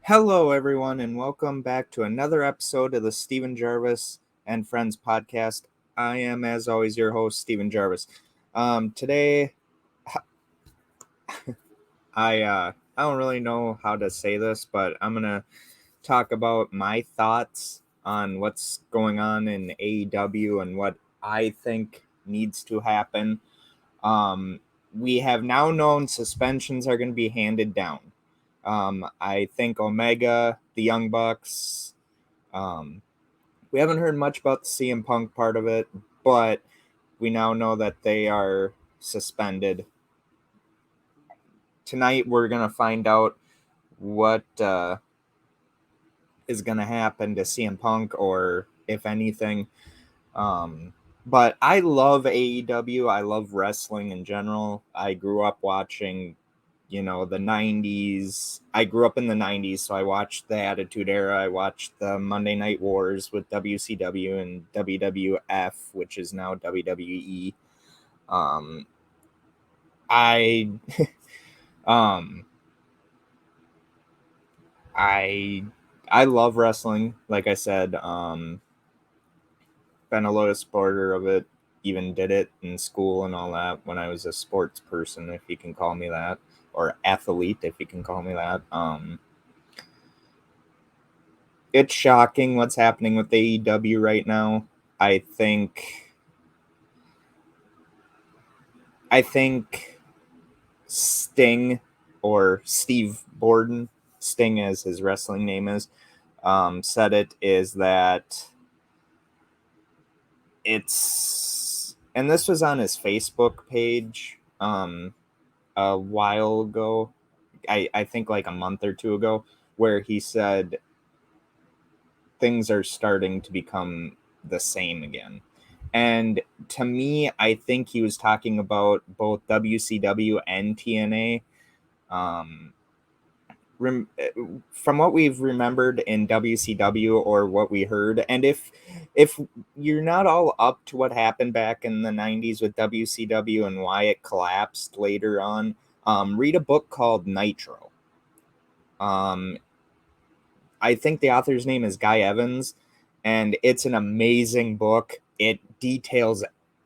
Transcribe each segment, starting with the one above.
Hello, everyone, and welcome back to another episode of the Stephen Gervais and Friends podcast. I am, as always, your host, Stephen Gervais. Today, I don't really know how to say this, but I'm gonna talk about my thoughts on what's going on in AEW and what I think needs to happen. We have now known suspensions are going to be handed down. I think Omega, the Young Bucks. We haven't heard much about the CM Punk part of it, but we now know that they are suspended. Tonight, we're going to find out what is going to happen to CM Punk, or if anything. But I love AEW. I love wrestling in general. I grew up watching the 90s. I grew up in the 90s, so I watched the Attitude Era. I watched the Monday Night Wars with WCW and WWF, which is now WWE. I um I I love wrestling, like I said. Been a loyal supporter of it, even did it in school and all that when I was a sports person, if you can call me that, or athlete, if you can call me that. It's shocking what's happening with AEW right now. I think Sting, or Steve Borden, Sting as his wrestling name is, said it is that and this was on his Facebook page a while ago. I think like a month or two ago, where he said things are starting to become the same again. And to me, I think he was talking about both WCW and TNA. Um, from what we've remembered in WCW, or what we heard, and if you're not all up to what happened back in the 90s with WCW and why it collapsed later on, read a book called Nitro. Um, I think the author's name is Guy Evans, and it's an amazing book. It details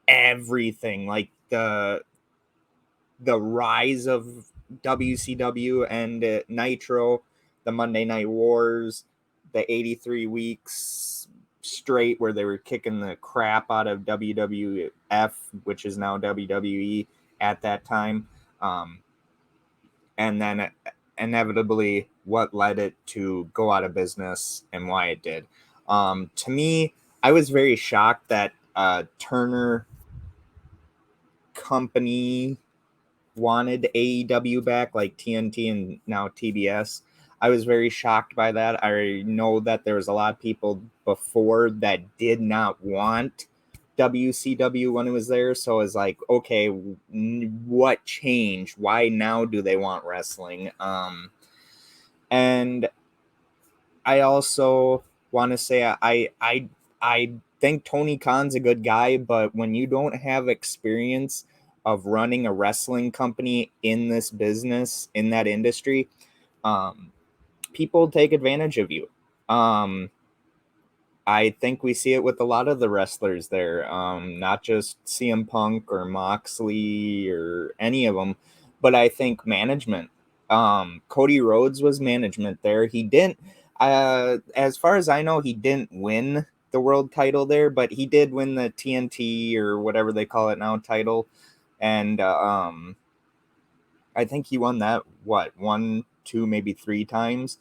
everything, like the rise of WCW and Nitro, the Monday Night Wars, the 83 weeks straight where they were kicking the crap out of WWF, which is now WWE at that time. And then inevitably what led it to go out of business and why it did. To me, I was very shocked that Turner Company wanted AEW back, like TNT and now TBS. I was very shocked by that. I know that there was a lot of people before that did not want WCW when it was there. So it's like, okay, what changed? Why now do they want wrestling? And I also want to say I think Tony Khan's a good guy, but when you don't have experience of running a wrestling company in this business, in that industry, um, people take advantage of you. Um, I think we see it with a lot of the wrestlers there, not just CM Punk or Moxley or any of them, but I think management. Cody Rhodes was management there. He didn't, as far as I know, he didn't win the world title there, but he did win the TNT, or whatever they call it now, title. And I think he won that, one, two, maybe three times.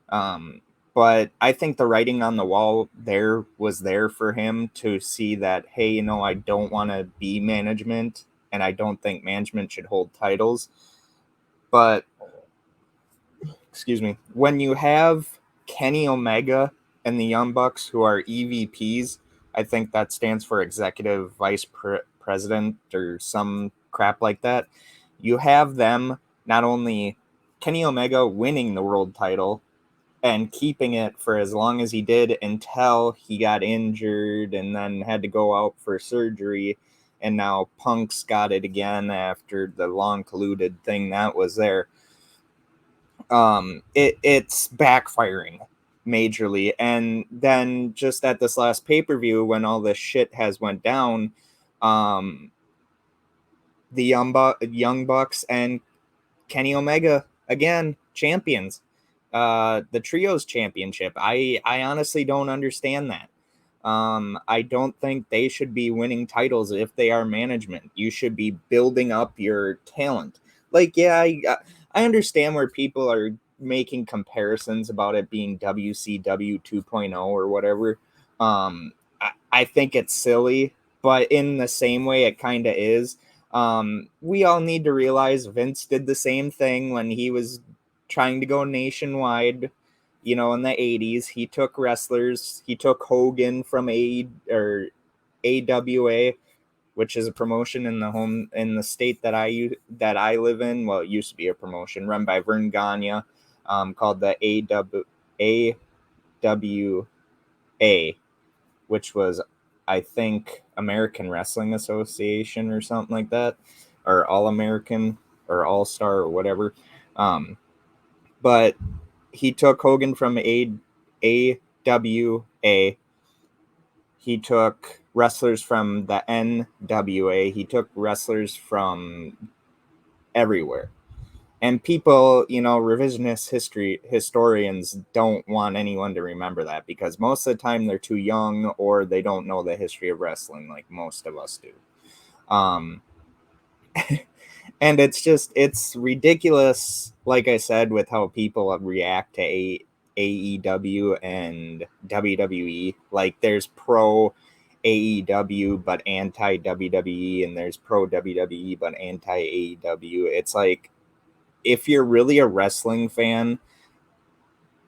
Um, but I think the writing on the wall there was there for him to see that, hey, I don't want to be management, and I don't think management should hold titles. But, excuse me, when you have Kenny Omega and the Young Bucks, who are EVPs, I think that stands for Executive Vice President or some crap like that. You have them, not only Kenny Omega winning the world title and keeping it for as long as he did until he got injured and then had to go out for surgery. And now Punk's got it again after the long colluded thing that was there. it's backfiring majorly. And then just at this last pay-per-view, when all this shit has went down, um, the Young Bucks and Kenny Omega again champions, the trios championship. I honestly don't understand that. I don't think they should be winning titles if they are management. You should be building up your talent. Like, yeah, I understand where people are making comparisons about it being WCW 2.0 or whatever. I think it's silly, but in the same way, it kind of is. We all need to realize Vince did the same thing when he was trying to go nationwide. In the 80s, he took wrestlers. He took Hogan from AWA, which is a promotion in the state that I live in. Well, it used to be a promotion run by Vern Gagne, called the AWA, which was, I think, American Wrestling Association or something like that, or All American or All Star or whatever. But he took Hogan from AWA. He took wrestlers from the NWA. He took wrestlers from everywhere. And people, revisionist historians don't want anyone to remember that, because most of the time they're too young or they don't know the history of wrestling like most of us do. Um, and it's ridiculous, like I said, with how people react to AEW and WWE. Like, there's pro AEW but anti WWE, and there's pro WWE but anti AEW. It's like, if you're really a wrestling fan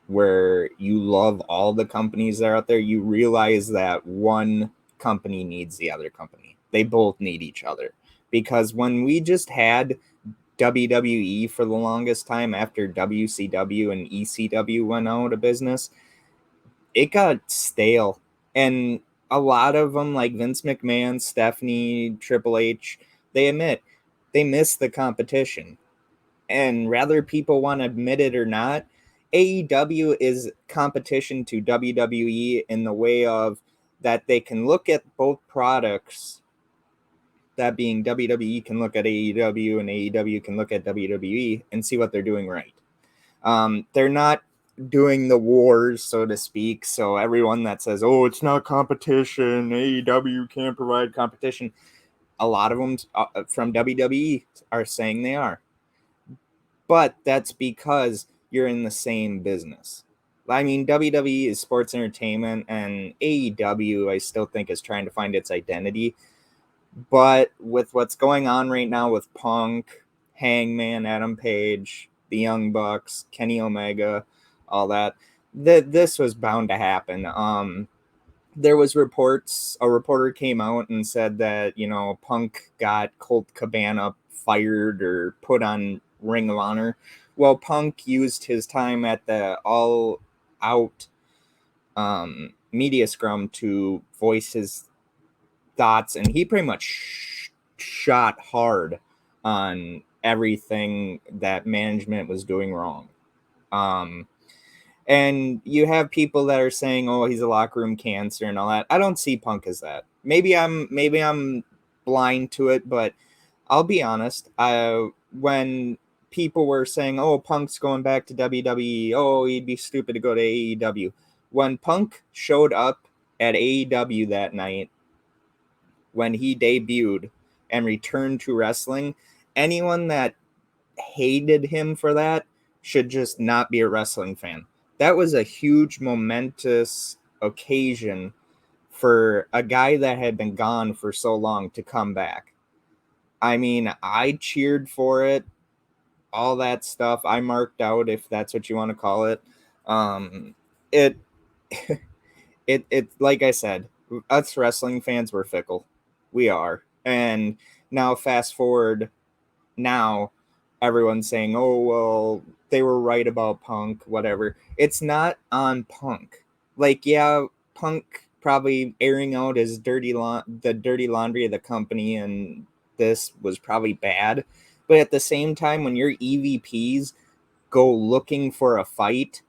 where you love all the companies that are out there, you realize that one company needs the other company. They both need each other. Because when we just had WWE for the longest time after WCW and ECW went out of business, it got stale. And a lot of them, like Vince McMahon, Stephanie, Triple H, they admit they miss the competition. And rather people want to admit it or not, AEW is competition to WWE in the way of that they can look at both products. That being, WWE can look at AEW and AEW can look at WWE and see what they're doing right. They're not doing the wars, so to speak. So everyone that says, "Oh, it's not competition, AEW can't provide competition," a lot of them from WWE are saying they are. But that's because you're in the same business. I mean, WWE is sports entertainment, and AEW, I still think, is trying to find its identity. But with what's going on right now with Punk, Hangman, Adam Page, the Young Bucks, Kenny Omega, all that, this was bound to happen. There was reports. A reporter came out and said that Punk got Colt Cabana fired or put on Ring of Honor. Well, Punk used his time at the All Out media scrum to voice his thoughts, and he pretty much shot hard on everything that management was doing wrong. And you have people that are saying, "Oh, he's a locker room cancer" and all that. I don't see Punk as that. Maybe I'm blind to it, but I'll be honest. When people were saying, "Oh, Punk's going back to WWE," "Oh, he'd be stupid to go to AEW," when Punk showed up at AEW that night, when he debuted and returned to wrestling, anyone that hated him for that should just not be a wrestling fan. That was a huge, momentous occasion for a guy that had been gone for so long to come back. I mean, I cheered for it, all that stuff. I marked out, if that's what you want to call it. It, it, like I said, us wrestling fans, were fickle. We are. And now, fast forward, now everyone's saying, "Oh, well, they were right about Punk, whatever." It's not on Punk. Like, yeah, Punk probably airing out his the dirty laundry of the company, and this was probably bad. But at the same time, when your EVPs go looking for a fight,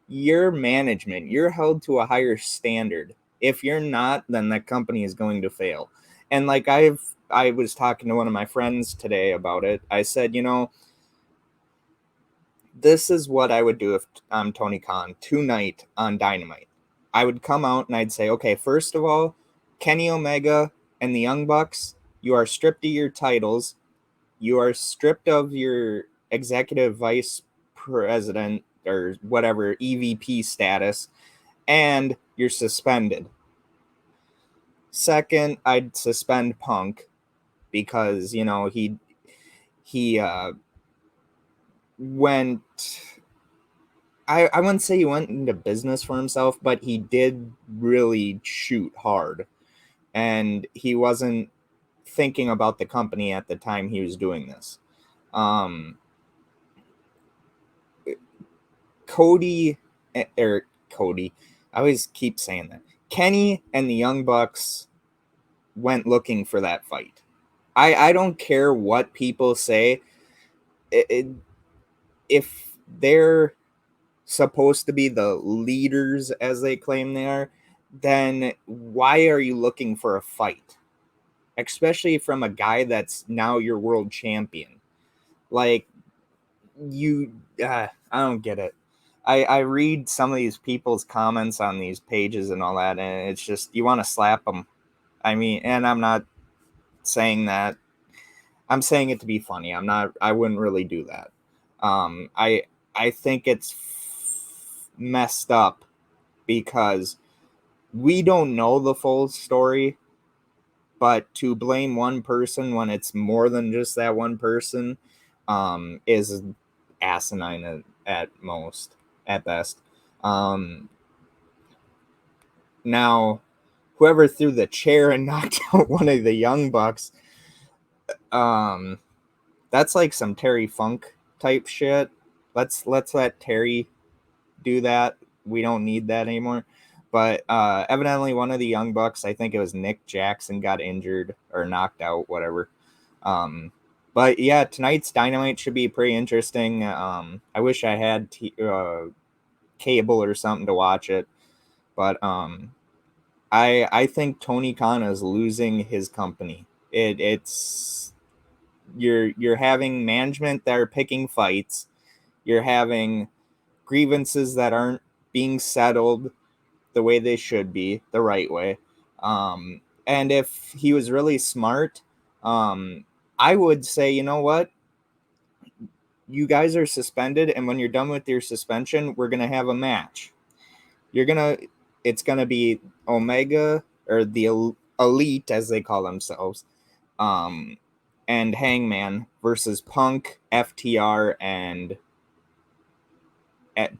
your management, you're held to a higher standard. If you're not, then that company is going to fail. And like I was talking to one of my friends today about it. I said, this is what I would do if I'm Tony Khan tonight on Dynamite. I would come out and I'd say, okay, first of all, Kenny Omega and the Young Bucks, you are stripped of your titles. You are stripped of your executive vice president or whatever EVP status, and you're suspended. Second, I'd suspend Punk because he went. I wouldn't say he went into business for himself, but he did really shoot hard, and he wasn't thinking about the company at the time he was doing this. Um, Cody or Cody, I always keep saying that. Kenny and the Young Bucks went looking for that fight. I don't care what people say. If they're supposed to be the leaders as they claim they are, then why are you looking for a fight? Especially from a guy that's now your world champion. Like, I don't get it. I read some of these people's comments on these pages and all that, and it's just, you want to slap them. I mean, and I'm not saying that. I'm saying it to be funny. I wouldn't really do that. I think it's messed up because we don't know the full story, but to blame one person when it's more than just that one person is asinine at best. Now, whoever threw the chair and knocked out one of the Young Bucks, that's like some Terry Funk type shit. Let's let Terry do that. We don't need that anymore. But evidently, one of the Young Bucks, I think it was Nick Jackson, got injured or knocked out, whatever. But yeah, tonight's Dynamite should be pretty interesting. I wish I had cable or something to watch it, but I think Tony Khan is losing his company. It's you're having management that are picking fights. You're having grievances that aren't being settled the way they should be, the right way. And if he was really smart, I would say, you know what? You guys are suspended, and when you're done with your suspension, we're gonna have a match. It's gonna be Omega or the Elite, as they call themselves, and Hangman versus Punk, FTR, and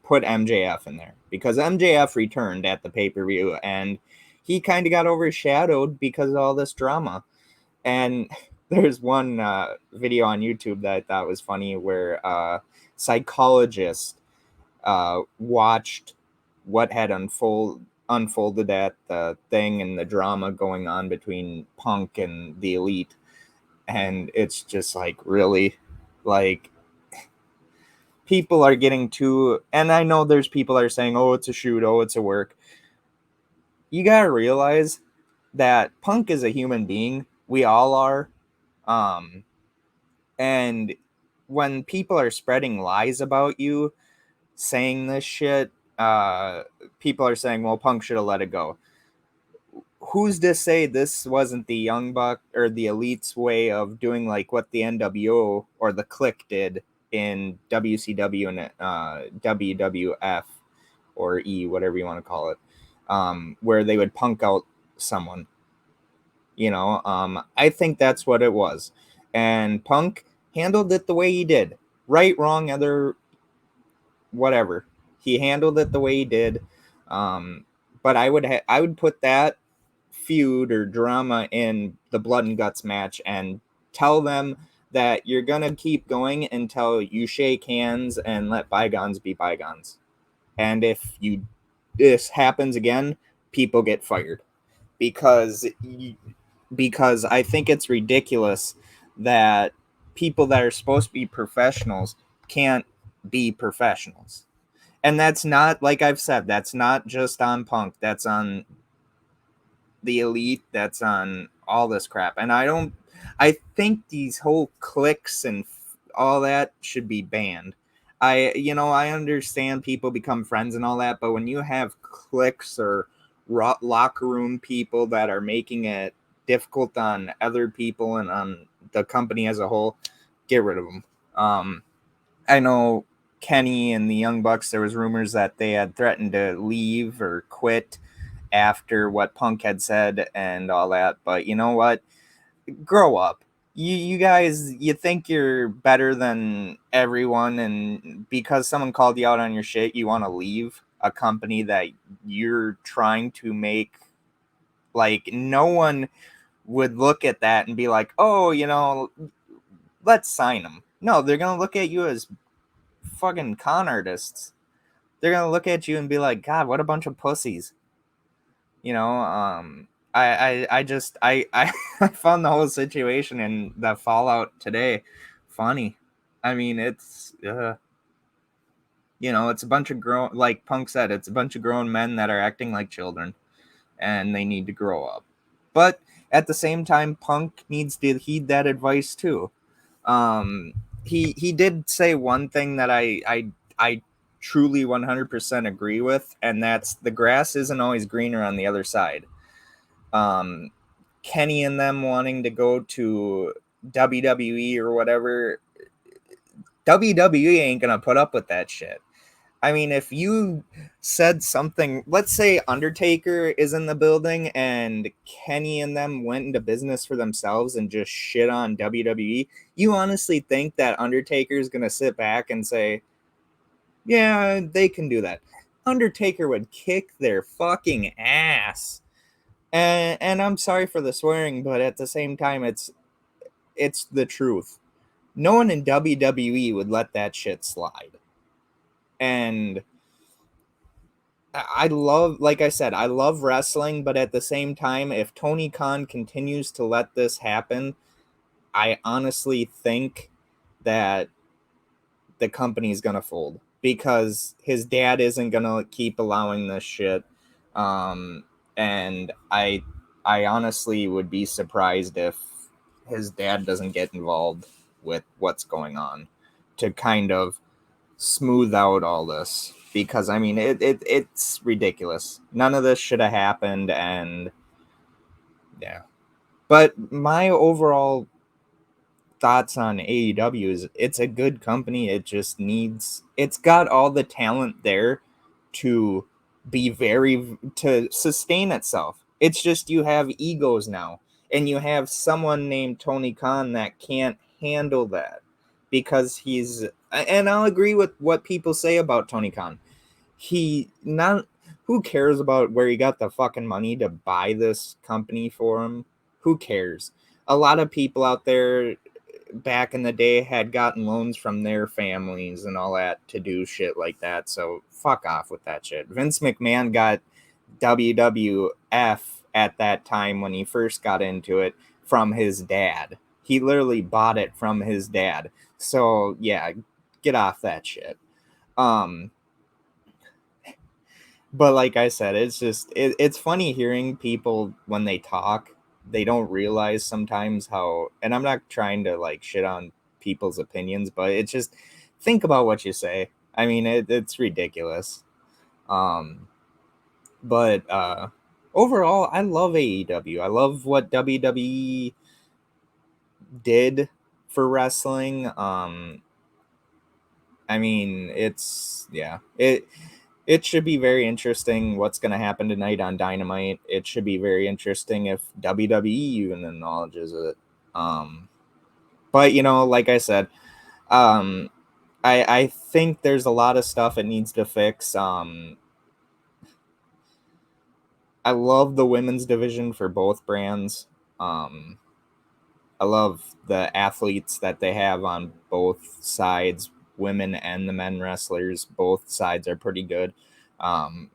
put MJF in there because MJF returned at the pay-per-view and he kind of got overshadowed because of all this drama. And there's one video on YouTube that I thought was funny where a psychologist watched what had unfolded at the thing and the drama going on between Punk and the Elite. And it's just like, really, like, people are getting too, and I know there's people that are saying, oh, it's a shoot, oh, it's a work. You gotta realize that Punk is a human being. We all are. And when people are spreading lies about you, saying this shit, people are saying, well, Punk should have let it go. Who's to say this wasn't the Young Buck or the Elite's way of doing like what the NWO or the Click did in WCW and WWF or whatever you want to call it, where they would punk out someone. I think that's what it was. And Punk handled it the way he did. Right, wrong, other, whatever. He handled it the way he did. But I would put that feud or drama in the blood and guts match and tell them that you're gonna keep going until you shake hands and let bygones be bygones. And if this happens again, people get fired because I think it's ridiculous that people that are supposed to be professionals can't be professionals. And that's not, like I've said, that's not just on Punk. That's on the Elite. That's on all this crap. And I think these whole cliques and all that should be banned. I understand people become friends and all that, but when you have cliques or locker room people that are making it difficult on other people and on the company as a whole, get rid of them. I know Kenny and the Young Bucks, there was rumors that they had threatened to leave or quit after what Punk had said and all that. But you know what? Grow up. You guys, you think you're better than everyone, and because someone called you out on your shit, you want to leave a company that you're trying to make. Like, no one would look at that and be like, oh, let's sign them. No, they're going to look at you as fucking con artists. They're going to look at you and be like, God, what a bunch of pussies. you know I just I found the whole situation and the fallout today funny. I mean, it's a bunch of grown, like Punk said, it's a bunch of grown men that are acting like children, and they need to grow up. But at the same time, Punk needs to heed that advice too. um he did say one thing that I truly 100% agree with, and that's the grass isn't always greener on the other side. um, Kenny and them wanting to go to WWE or whatever, WWE ain't gonna put up with that shit. I mean, if you said something, let's say Undertaker is in the building and Kenny and them went into business for themselves and just shit on WWE, you honestly think that Undertaker is gonna sit back and say, yeah, they can do that? Undertaker would kick their fucking ass. And I'm sorry for the swearing, but at the same time, it's the truth. No one in WWE would let that shit slide. And I love, like I said, I love wrestling, but at the same time, if Tony Khan continues to let this happen, I honestly think that the company's gonna fold because his dad isn't gonna keep allowing this shit. Um, and I honestly would be surprised if his dad doesn't get involved with what's going on to kind of smooth out all this, because I mean it's ridiculous. None of this should have happened, and yeah. But my overall thoughts on AEW is it's a good company. It's got all the talent there to to sustain itself. It's just you have egos now, and you have someone named Tony Khan that can't handle that because and I'll agree with what people say about Tony Khan. He not Who cares about where he got the fucking money to buy this company for him? Who cares? A lot of people out there back in the day had gotten loans from their families and all that to do shit like that. So fuck off with that shit. Vince McMahon got WWF at that time when he first got into it from his dad. He literally bought it from his dad. So yeah, get off that shit. Um, but like I said, it's funny hearing people when they talk. They don't realize sometimes how, and I'm not trying to like shit on people's opinions, but it's just think about what you say. I mean, it's ridiculous. Um, but overall, I love AEW. I love what WWE did for wrestling. I mean, it should be very interesting what's going to happen tonight on Dynamite. It should be very interesting if WWE even acknowledges it. But like I said, um, I think there's a lot of stuff it needs to fix. I love the women's division for both brands. Um, I love the athletes that they have on both sides, women and the men wrestlers. Both sides are pretty good. Um,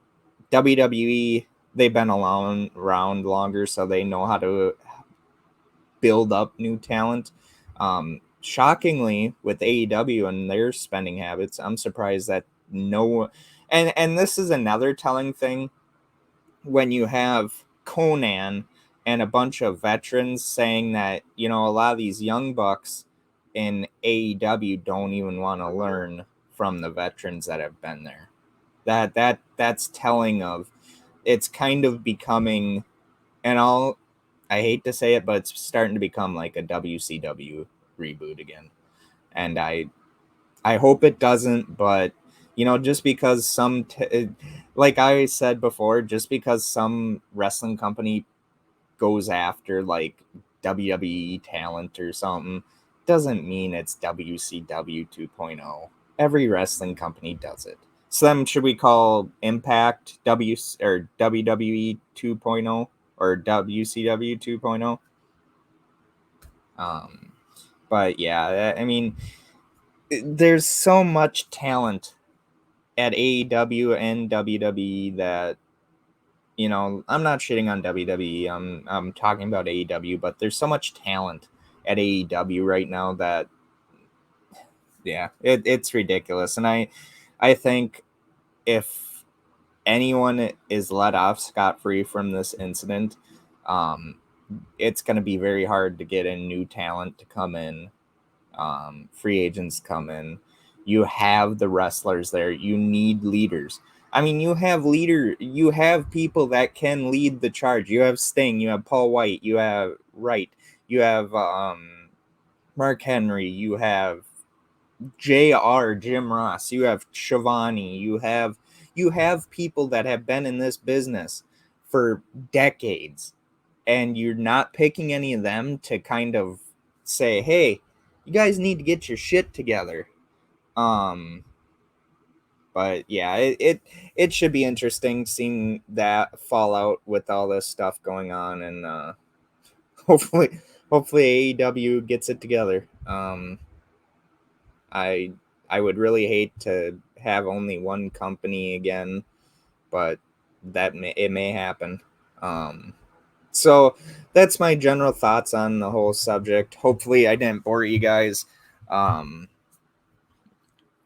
WWE, they've been around longer, so they know how to build up new talent. shockingly, with AEW and their spending habits, I'm surprised that no, and this is another telling thing when you have Conan and a bunch of veterans saying that, you know, a lot of these young bucks in AEW don't even want to learn from the veterans that have been there. That's telling of, it's kind of becoming, and I hate to say it, but it's starting to become like a WCW reboot again. And I hope it doesn't, but you know, just because like I said before, just because some wrestling company goes after like WWE talent or something doesn't mean it's WCW 2.0. Every wrestling company does it. So then should we call Impact or WWE 2.0 or WCW 2.0? Um but yeah, I mean, there's so much talent at AEW and WWE that, you know, I'm not shitting on WWE. I'm talking about AEW, but there's so much talent at AEW right now that, yeah, it's ridiculous. And I think if anyone is let off scot free from this incident, um, it's going to be very hard to get in new talent to come in, free agents come in. You have the wrestlers there. You need leaders. I mean, you have people that can lead the charge. You have Sting, you have Paul White, you have Wright, you have Mark Henry, you have JR, Jim Ross, you have Shivani, you have people that have been in this business for decades, and you're not picking any of them to kind of say, hey, you guys need to get your shit together. Um, but yeah, it should be interesting seeing that fallout with all this stuff going on, and hopefully hopefully AEW gets it together. I I would really hate to have only one company again, but it may happen. Um, so that's my general thoughts on the whole subject. Hopefully, I didn't bore you guys. Um,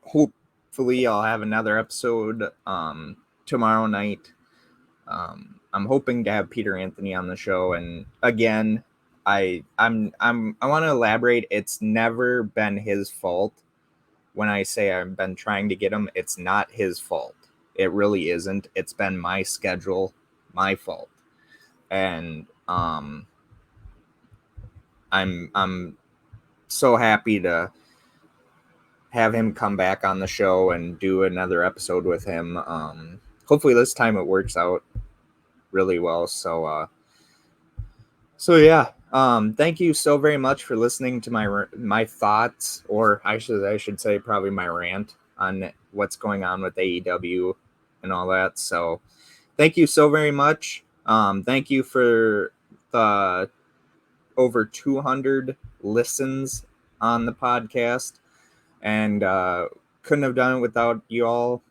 Hopefully, I'll have another episode tomorrow night. I'm hoping to have Peter Anthony on the show, and again, I want to elaborate. It's never been his fault. When I say I've been trying to get him, it's not his fault. It really isn't. It's been my schedule, my fault, and I'm so happy to have him come back on the show and do another episode with him. Hopefully this time it works out really well. So yeah. Thank you so very much for listening to my thoughts, or I should say probably my rant on what's going on with AEW and all that. So thank you so very much. Thank you for the over 200 listens on the podcast, and couldn't have done it without you all,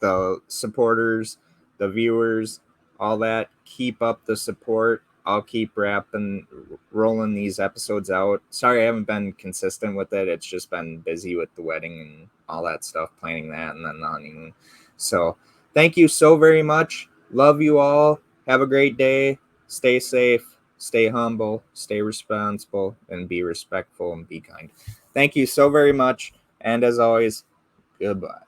the supporters, the viewers, all that. Keep up the support. I'll keep rolling these episodes out. Sorry I haven't been consistent with it. It's just been busy with the wedding and all that stuff, planning that, and then the honeymoon. So thank you so very much. Love you all. Have a great day. Stay safe. Stay humble. Stay responsible. And be respectful and be kind. Thank you so very much. And as always, goodbye.